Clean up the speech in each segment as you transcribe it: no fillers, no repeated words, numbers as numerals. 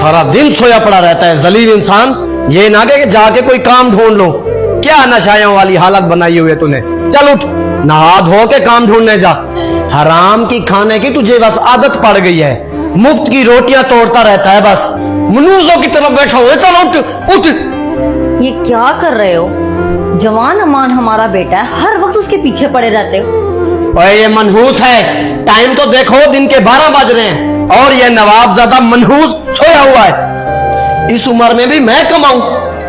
सारा दिन सोया पड़ा रहता है जलील इंसान। ये ना कि जाके कोई काम ढूंढ लो। क्या नशायों वाली हालत बनाई हुई है तूने। चल उठ, नहा धो के काम ढूंढने जा। हराम की खाने की तुझे बस आदत पड़ गई है। मुफ्त की रोटियां तोड़ता रहता है बस, मनुष्यों की तरफ बैठा हुआ। चल उठ उठ। ये क्या कर रहे हो? जवान अमान हमारा बेटा है, हर वक्त उसके पीछे पड़े रहते हो। ओए ये मनहूस है, टाइम तो देखो, दिन के 12 बज रहे हैं और ये नवाबजादा मनहूस सोया हुआ है। इस उम्र में भी मैं कमाऊं?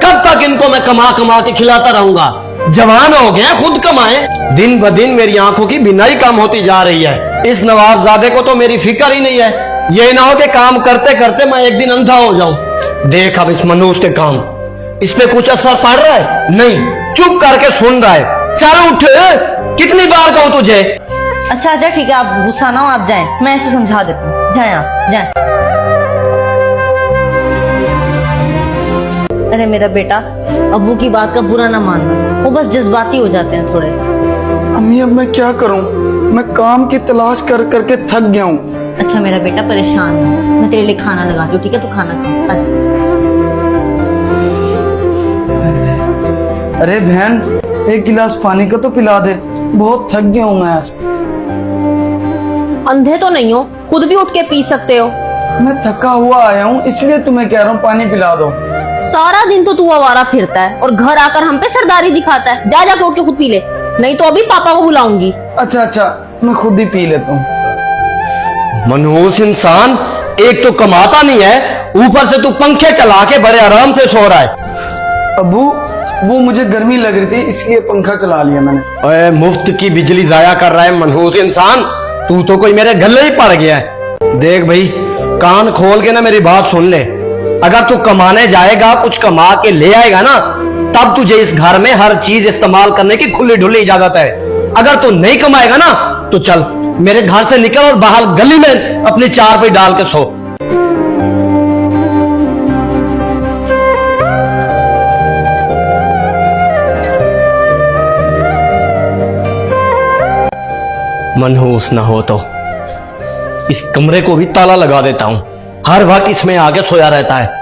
कब तक इनको मैं कमा कमा के खिलाता रहूंगा? जवान हो गए, खुद कमाए। दिन ब दिन मेरी आंखों की बिनाई कम होती जा रही है। इस नवाबजादे को तो मेरी फिक्र ही नहीं है। ये ना हो कि काम करते करते मैं एक दिन अंधा हो जाऊं। देख अब इस मनहूस के काम, इस पे कुछ असर पड़ रहा है? नहीं, चुप करके सुन रहा है। चल उठ, कितनी बार कहूं तुझे। अच्छा अच्छा ठीक है, आप गुस्सा ना हो, आप जाएं, मैं इसको समझा देता हूँ। जाएं आप जाएं। अरे मेरा बेटा, अब्बू की बात का बुरा ना मानना, वो बस जज्बाती हो जाते हैं थोड़े। अम्मी अब मैं क्या करूं? मैं काम की तलाश कर करके थक गया हूं। अच्छा मेरा बेटा परेशान ना हो, मैं तेरे लिए खाना लगाती हूँ, ठीक है? तू खाना खा। अच्छा अरे बहन, एक गिलास पानी का तो पिला दे, बहुत थक गया हूं मैं। अंधे तो नहीं हो, खुद भी उठ के पी सकते हो। मैं थका हुआ आया हूं, इसलिए तुम्हें कह रहा हूं पानी पिला दो। सारा दिन तो तू आवारा फिरता है और घर आकर हम पे सरदारी दिखाता है। जा जाके उठ के खुद पी ले, नहीं तो अभी पापा को बुलाऊंगी। अच्छा अच्छा, मैं खुद ही पी लेता हूँ। मनहूस इंसान, एक तो कमाता नहीं है, ऊपर से तू पंखे चला के बड़े आराम से सो रहा है। अबू, वो मुझे गर्मी लग रही थी इसलिए पंखा चला लिया मैंने। ओए मुफ्त की बिजली जाया कर रहा है मनहूस इंसान, तू तो कोई मेरे गले ही पड़ गया है। देख भाई, कान खोल के ना मेरी बात सुन ले। अगर तू कमाने जाएगा, कुछ कमा के ले आएगा ना, तब तुझे इस घर में हर चीज इस्तेमाल करने की खुली ढुली इजाजत है। अगर तू नहीं कमाएगा ना, तो चल मेरे घर से निकल और बाहर गली में अपनी चार पे डाल के सो। मनहूस ना हो तो इस कमरे को भी ताला लगा देता हूं, हर वक्त इसमें आके सोया रहता है।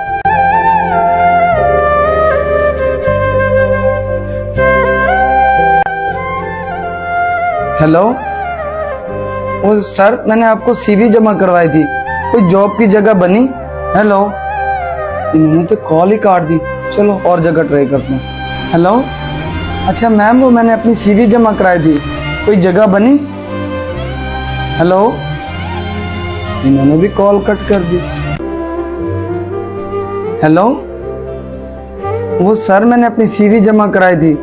हेलो, वो सर, मैंने आपको सीवी जमा करवाई थी, कोई जॉब की जगह बनी? हेलो, इन्होंने तो कॉल ही काट दी। चलो और जगह ट्राई करते हैं। हेलो, अच्छा मैम, वो मैंने अपनी सीवी जमा कराई थी, कोई जगह बनी? हेलो, इन्होंने भी कॉल कट कर दी। हेलो, वो सर, मैंने अपनी सीवी जमा कराई थी,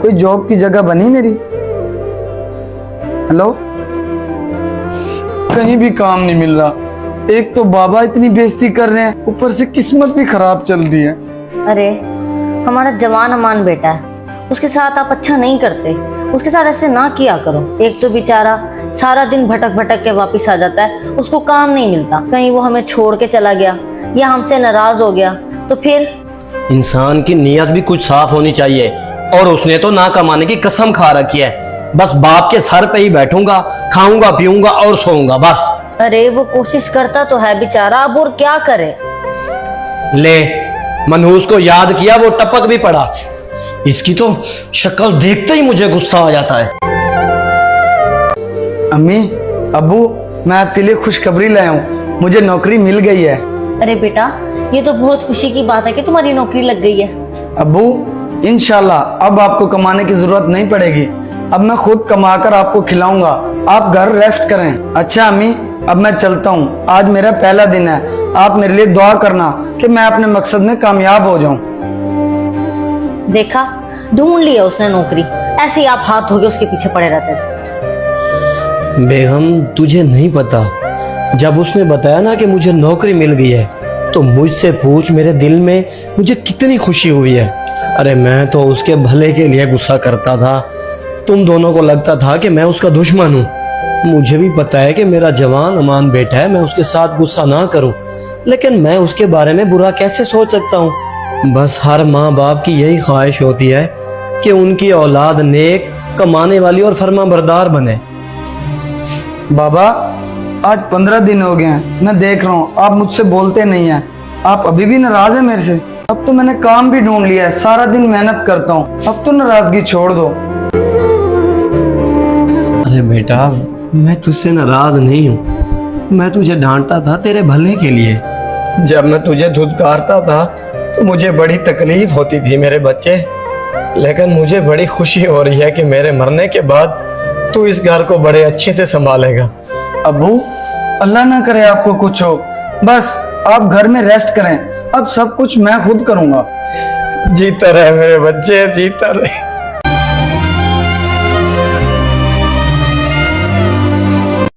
कोई जॉब की जगह बनी मेरी? हेलो, कहीं भी काम नहीं मिल रहा। एक तो बाबा इतनी बेइज्जती कर रहे हैं, ऊपर से किस्मत भी खराब चल रही है। अरे हमारा जवान अमान बेटा है, उसके साथ आप अच्छा नहीं करते, उसके साथ ऐसे ना किया करो। एक तो बेचारा सारा दिन भटक भटक के वापस आ जाता है, उसको काम नहीं मिलता। कहीं वो हमें छोड़ के चला गया या हमसे नाराज हो गया तो फिर। इंसान की नीयत भी कुछ साफ होनी चाहिए, और उसने तो ना कमाने की कसम खा रखी है। बस बाप के सर पे ही बैठूंगा, खाऊंगा पीऊंगा और सोऊंगा बस। अरे वो कोशिश करता तो है बेचारा, अब और क्या करे। ले, मनहूस को याद किया, वो टपक भी पड़ा। इसकी तो शक्ल देखते ही मुझे गुस्सा आ जाता है। अम्मी, अब्बू, मैं आपके लिए खुशखबरी लाया हूँ, मुझे नौकरी मिल गई है। अरे बेटा, ये तो बहुत खुशी की बात है कि तुम्हारी नौकरी लग गई है। अब्बू, इंशाल्लाह अब आपको कमाने की जरूरत नहीं पड़ेगी। अब मैं खुद कमाकर आपको खिलाऊंगा, आप घर रेस्ट करें। अच्छा अम्मी, अब मैं चलता हूँ, आज मेरा पहला दिन है। आप मेरे लिए दुआ करना कि मैं अपने मकसद में कामयाब हो जाऊं। देखा, ढूंढ लिया उसने नौकरी, ऐसे ही आप हाथ धो के उसके पीछे पड़े रहते थे। बेगम, तुझे नहीं पता, जब उसने बताया ना कि मुझे नौकरी मिल गई है, तो मुझसे पूछ मेरे दिल में मुझे कितनी खुशी हुई है। अरे मैं तो उसके भले के लिए गुस्सा करता था, तुम दोनों को लगता था कि मैं उसका दुश्मन हूँ। मुझे भी पता है कि मेरा जवान अमान बेटा है, मैं उसके साथ गुस्सा ना करूँ, लेकिन मैं उसके बारे में बुरा कैसे सोच सकता हूँ। बस हर माँ बाप की यही ख्वाहिश होती है कि उनकी औलाद नेक, कमाने वाली और फर्मा बरदार बने। बाबा, आज 15 दिन हो गए हैं, मैं देख रहा हूँ आप मुझसे बोलते नहीं हैं। आप अभी भी नाराज है मेरे से? अब तो मैंने काम भी ढूंढ लिया है, सारा दिन मेहनत करता हूँ, अब तो नाराजगी छोड़ दो। अरे बेटा, मैं तुझसे नाराज नहीं हूँ। मैं तुझे डांटता था तेरे भले के लिए। जब मैं तुझे धुतकारता था तो मुझे बड़ी तकलीफ होती थी मेरे बच्चे, लेकिन मुझे बड़ी खुशी हो रही है कि मेरे मरने के बाद तू इस घर को बड़े अच्छे से संभालेगा। अबू, अल्लाह ना करे आपको कुछ हो, बस आप घर में रेस्ट करें, अब सब कुछ मैं खुद करूंगा। जीता रहे मेरे बच्चे, जीता रहे।